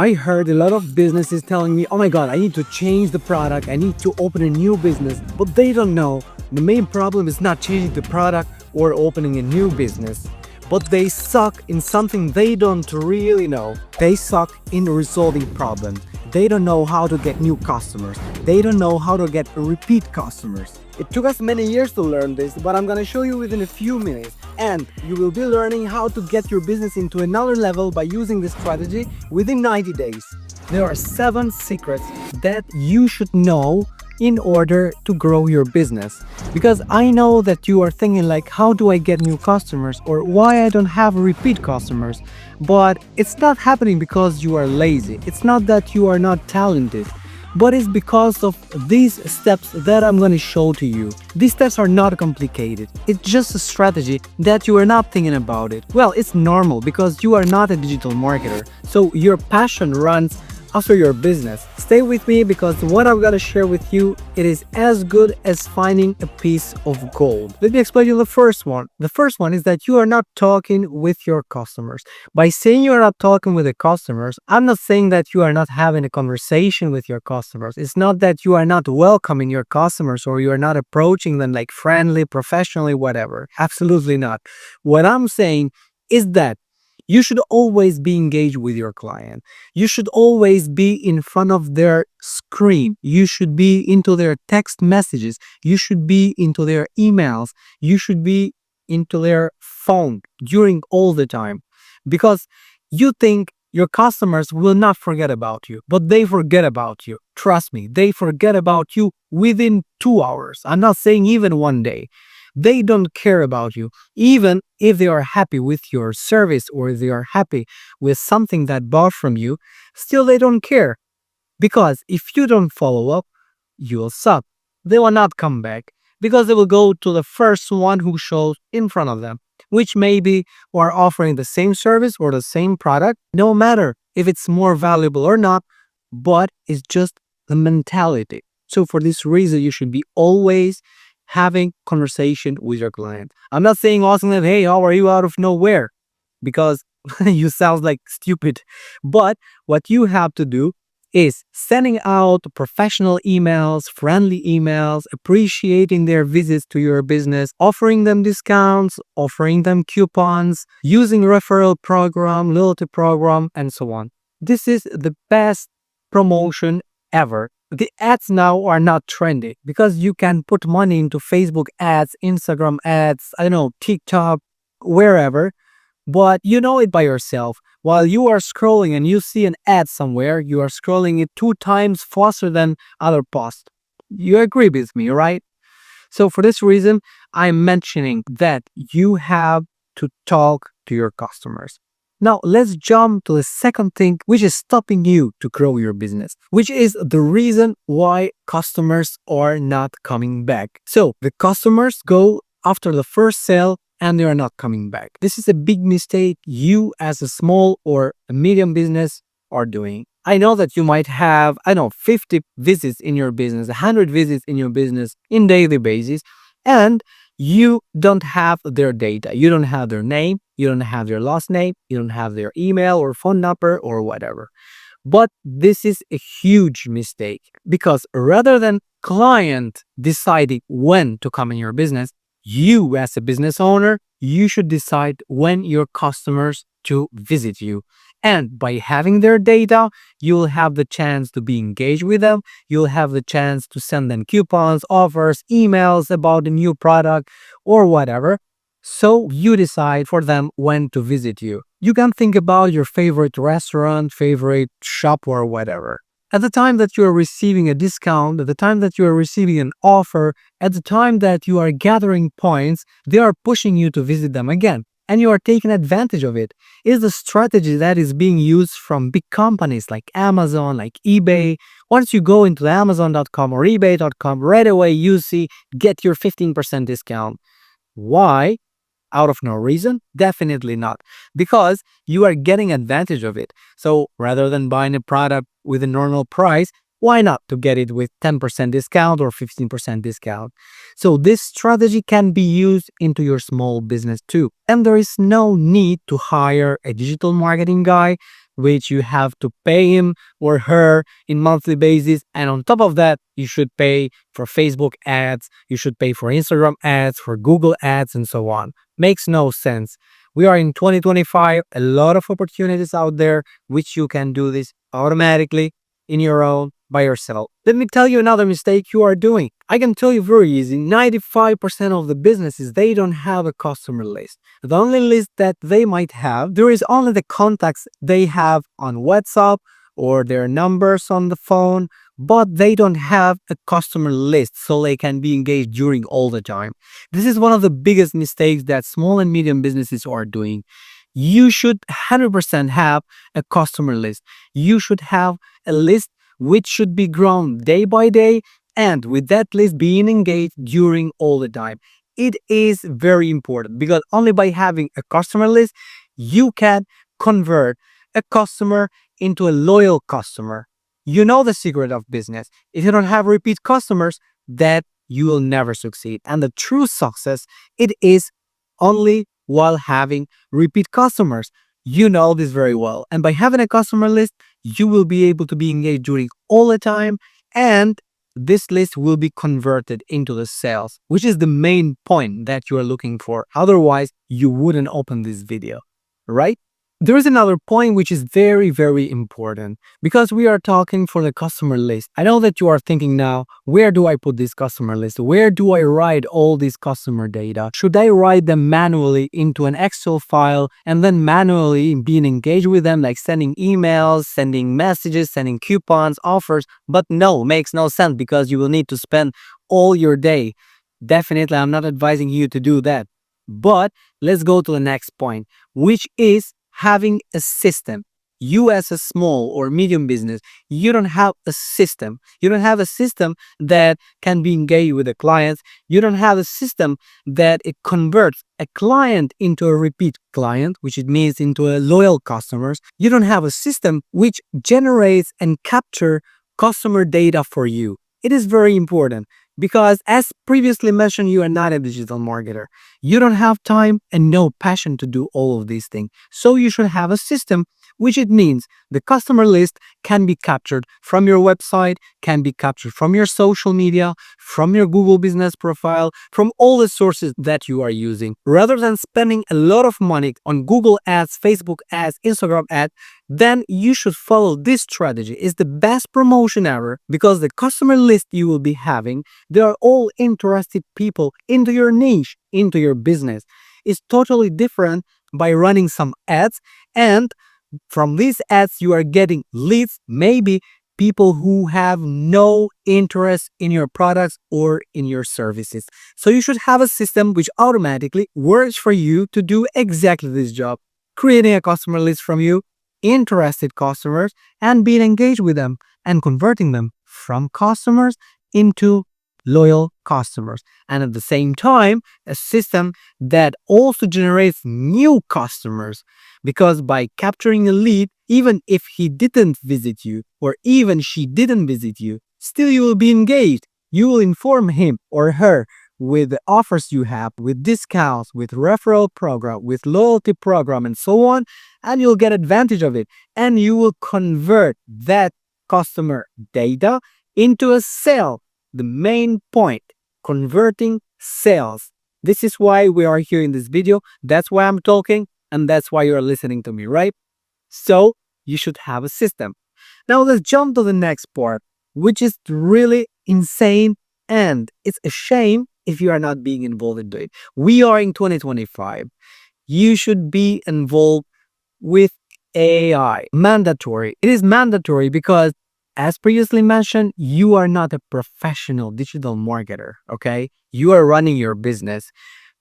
I heard a lot of businesses telling me, oh my god, I need to change the product, I need to open a new business, but they don't know. The main problem is not changing the product or opening a new business, but they suck in something they don't really know. They suck in resolving problems. They don't know how to get new customers. They don't know how to get repeat customers. It took us many years to learn this, but I'm gonna show you within a few minutes. And you will be learning how to get your business into another level by using this strategy within 90 days. There are 7 secrets that you should know in order to grow your business. Because I know that you are thinking like, how do I get new customers or why I don't have repeat customers? But it's not happening because you are lazy. It's not that you are not talented, but it's because of these steps that I'm going to show to you. These steps are not complicated. It's just a strategy that you are not thinking about it. Well, it's normal because you are not a digital marketer. So your passion runs after your business. Stay with me because what I'm gonna share with you, it is as good as finding a piece of gold. Let me explain you the first one. The first one is that you are not talking with your customers. By saying you are not talking with the customers, I'm not saying that you are not having a conversation with your customers. It's not that you are not welcoming your customers or you are not approaching them like friendly, professionally, whatever. Absolutely not. What I'm saying is that you should always be engaged with your client. You should always be in front of their screen. You should be into their text messages. You should be into their emails. You should be into their phone during all the time. Because you think your customers will not forget about you, but they forget about you. Trust me, they forget about you within 2 hours. I'm not saying even one day. They don't care about you. Even if they are happy with your service or they are happy with something that bought from you, still they don't care. Because if you don't follow up, you'll suck. They will not come back because they will go to the first one who shows in front of them, which maybe are offering the same service or the same product, no matter if it's more valuable or not, but it's just the mentality. So for this reason, you should be always having conversation with your client. I'm not saying asking them, hey, how are you out of nowhere? Because you sound like stupid. But what you have to do is sending out professional emails, friendly emails, appreciating their visits to your business, offering them discounts, offering them coupons, using referral program, loyalty program, and so on. This is the best promotion ever. The ads now are not trendy because you can put money into Facebook ads, Instagram ads, I don't know, TikTok, wherever, but you know it by yourself. While you are scrolling and you see an ad somewhere, you are scrolling it 2 times faster than other posts. You agree with me, right? So for this reason, I'm mentioning that you have to talk to your customers. Now, let's jump to the second thing, which is stopping you to grow your business, which is the reason why customers are not coming back. So the customers go after the first sale and they are not coming back. This is a big mistake you as a small or a medium business are doing. I know that you might have, 50 visits in your business, 100 visits in your business in daily basis, and you don't have their data. You don't have their name. You don't have their last name. You don't have their email or phone number or whatever. But this is a huge mistake because rather than client deciding when to come in your business, you as a business owner, you should decide when your customers to visit you. And by having their data, you'll have the chance to be engaged with them. You'll have the chance to send them coupons, offers, emails about the new product or whatever. So you decide for them when to visit you. You can think about your favorite restaurant, favorite shop or whatever. At the time that you are receiving a discount, at the time that you are receiving an offer, at the time that you are gathering points, they are pushing you to visit them again. And you are taking advantage of it. It's a strategy that is being used from big companies like Amazon, like eBay. Once you go into Amazon.com or eBay.com, right away you see get your 15% discount. Why? Out of no reason? Definitely not. Because you are getting advantage of it. So rather than buying a product with a normal price, why not to get it with 10% discount or 15% discount? So this strategy can be used into your small business too. And there is no need to hire a digital marketing guy. which you have to pay him or her in monthly basis. And on top of that, you should pay for Facebook ads, you should pay for Instagram ads, for Google ads, and so on. Makes no sense. We are in 2025, a lot of opportunities out there, which you can do this automatically in your own by yourself. Let me tell you another mistake you are doing. I can tell you very easy. 95% of the businesses, they don't have a customer list. The only list that they might have, there is only the contacts they have on WhatsApp or their numbers on the phone, but they don't have a customer list so they can be engaged during all the time. This is one of the biggest mistakes that small and medium businesses are doing. You should 100% have a customer list. You should have a list which should be grown day by day, and with that list being engaged during all the time. It is very important because only by having a customer list, you can convert a customer into a loyal customer. You know the secret of business. If you don't have repeat customers, that you will never succeed. And the true success, it is only while having repeat customers. You know this very well. And by having a customer list, you will be able to be engaged during all the time, and this list will be converted into the sales, which is the main point that you are looking for. Otherwise, you wouldn't open this video, right? There is another point which is very, very important because we are talking for the customer list. I know that you are thinking now, where do I put this customer list? Where do I write all this customer data? Should I write them manually into an Excel file and then manually being engaged with them, like sending emails, sending messages, sending coupons, offers? But no, makes no sense because you will need to spend all your day. Definitely, I'm not advising you to do that. But let's go to the next point, which is having a system. You as a small or medium business, you don't have a system. You don't have a system that can be engaged with the clients. You don't have a system that it converts a client into a repeat client, which it means into a loyal customers. You don't have a system which generates and capture customer data for you. It is very important because, as previously mentioned, you are not a digital marketer. You don't have time and no passion to do all of these things. So you should have a system, which it means the customer list can be captured from your website, can be captured from your social media, from your Google business profile, from all the sources that you are using. Rather than spending a lot of money on Google ads, Facebook ads, Instagram ads, then you should follow this strategy. It's the best promotion ever because the customer list you will be having, they are all interested people into your niche, into your business. It's totally different by running some ads, and from these ads you are getting leads, maybe people who have no interest in your products or in your services. So you should have a system which automatically works for you to do exactly this job, creating a customer list from you, interested customers, and being engaged with them and converting them from customers into loyal customers. And at the same time, a system that also generates new customers, because by capturing a lead, even if he didn't visit you or even she didn't visit you, still you will be engaged. You will inform him or her with the offers you have, with discounts, with referral program, with loyalty program, and so on, and you'll get advantage of it. And you will convert that customer data into a sale. The main point, converting sales. This is why we are here in this video. That's why I'm talking, and that's why you're listening to me, right? So you should have a system. Now let's jump to the next part, which is really insane, and it's a shame if you are not being involved in it. We are in 2025. You should be involved with AI. Mandatory. It is mandatory because, as previously mentioned, you are not a professional digital marketer, okay? You are running your business,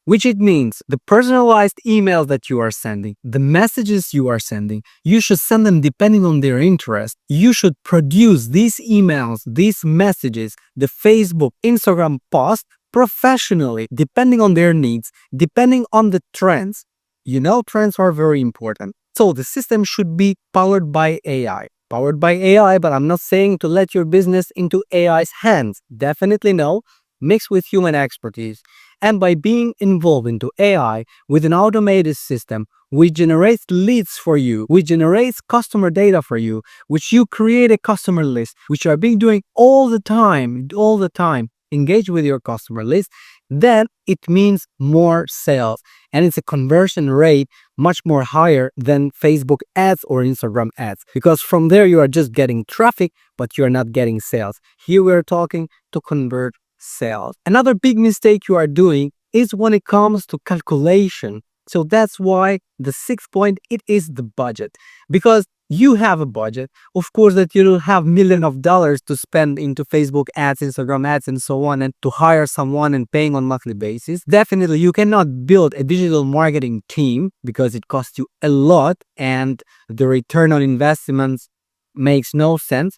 which it means the personalized emails that you are sending, the messages you are sending, you should send them depending on their interest. You should produce these emails, these messages, the Facebook, Instagram post professionally, depending on their needs, depending on the trends. You know, trends are very important. So the system should be powered by AI. Powered by AI, but I'm not saying to let your business into AI's hands. Definitely no. Mixed with human expertise. And by being involved into AI with an automated system which generates leads for you, which generates customer data for you, which you create a customer list, which you are being doing all the time, engage with your customer list, then it means more sales. And it's a conversion rate much more higher than Facebook ads or Instagram ads, because from there you are just getting traffic, but you're not getting sales. Here we're talking to convert sales. Another big mistake you are doing is when it comes to calculation. So that's why the sixth point, it is the budget. Because you have a budget, of course, that you don't have millions of dollars to spend into Facebook ads, Instagram ads, and so on, and to hire someone and paying on monthly basis. Definitely, you cannot build a digital marketing team because it costs you a lot and the return on investments makes no sense.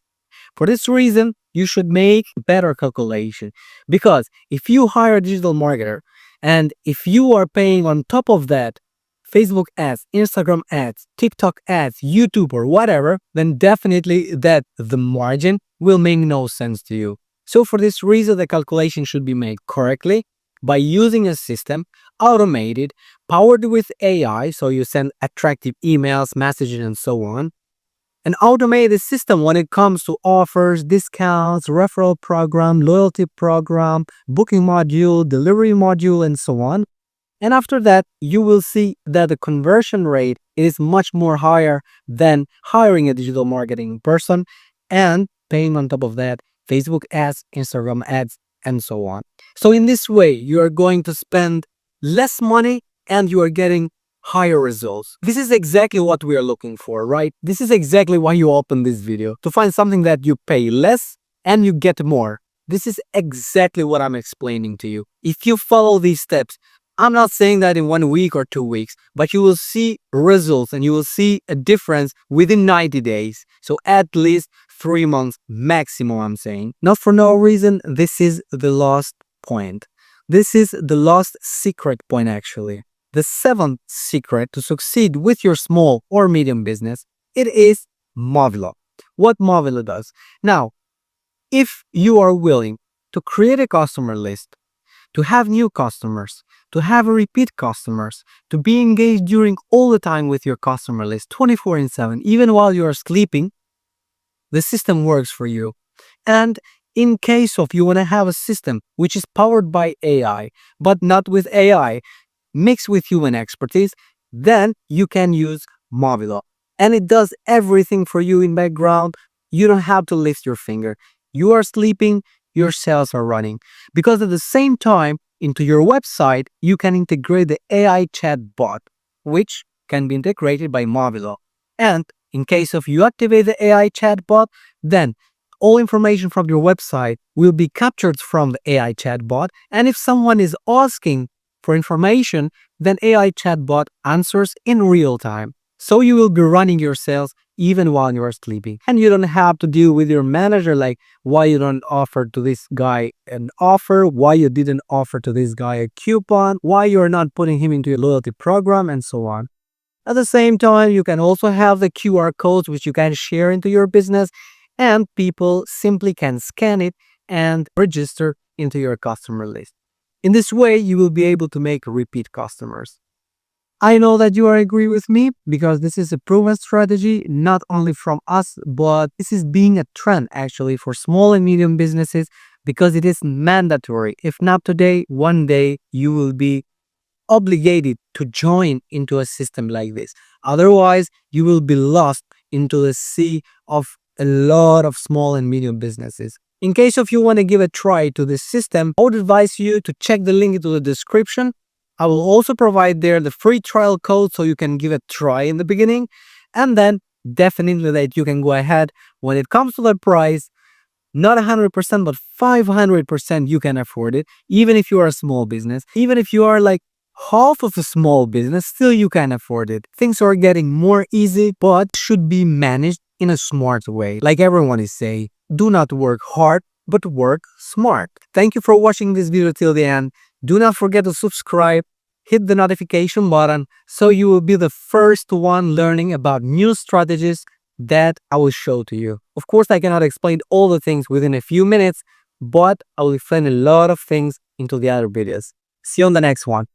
For this reason, you should make better calculation, because if you hire a digital marketer and if you are paying on top of that Facebook ads, Instagram ads, TikTok ads, YouTube or whatever, then definitely that the margin will make no sense to you. So for this reason, the calculation should be made correctly by using a system, automated, powered with AI, so you send attractive emails, messages, and so on. An automated system when it comes to offers, discounts, referral program, loyalty program, booking module, delivery module, and so on. And after that, you will see that the conversion rate is much more higher than hiring a digital marketing person and paying on top of that Facebook ads, Instagram ads, and so on. So in this way, you are going to spend less money and you are getting higher results. This is exactly what we are looking for, right? This is exactly why you open this video, to find something that you pay less and you get more. This is exactly what I'm explaining to you. If you follow these steps, I'm not saying that in 1 week or 2 weeks, but you will see results and you will see a difference within 90 days. So at least 3 months maximum, I'm saying. Not for no reason, this is the last point. This is the last secret point, actually. The seventh secret to succeed with your small or medium business, it is Movylo. What Movylo does. Now, if you are willing to create a customer list, to have new customers, to have repeat customers, to be engaged during all the time with your customer list 24/7, even while you are sleeping, the system works for you. And in case of you want to have a system which is powered by AI, but not with AI, mixed with human expertise, then you can use Movylo. And it does everything for you in background. You don't have to lift your finger. You are sleeping, your sales are running. Because at the same time, into your website, you can integrate the AI chat bot, which can be integrated by Movylo. And in case of you activate the AI chat bot, then all information from your website will be captured from the AI chat bot. And if someone is asking for information, then AI chatbot answers in real time. So you will be running your sales even while you are sleeping. And you don't have to deal with your manager like why you don't offer to this guy an offer, why you didn't offer to this guy a coupon, why you're not putting him into your loyalty program, and so on. At the same time, you can also have the QR codes which you can share into your business, and people simply can scan it and register into your customer list. In this way, you will be able to make repeat customers. I know that you are agree with me because this is a proven strategy, not only from us, but this is being a trend actually for small and medium businesses because it is mandatory. If not today, one day you will be obligated to join into a system like this. Otherwise, you will be lost into the sea of a lot of small and medium businesses. In case of you want to give a try to this system, I would advise you to check the link into the description. I will also provide there the free trial code so you can give a try in the beginning. And then definitely that you can go ahead when it comes to the price, not 100%, but 500% you can afford it. Even if you are a small business, even if you are like half of a small business, still you can afford it. Things are getting more easy, but should be managed in a smart way. Like everyone is saying, do not work hard, but work smart. Thank you for watching this video till the end. Do not forget to subscribe, hit the notification button so you will be the first one learning about new strategies that I will show to you. Of course, I cannot explain all the things within a few minutes, but I will explain a lot of things into the other videos. See you on the next one.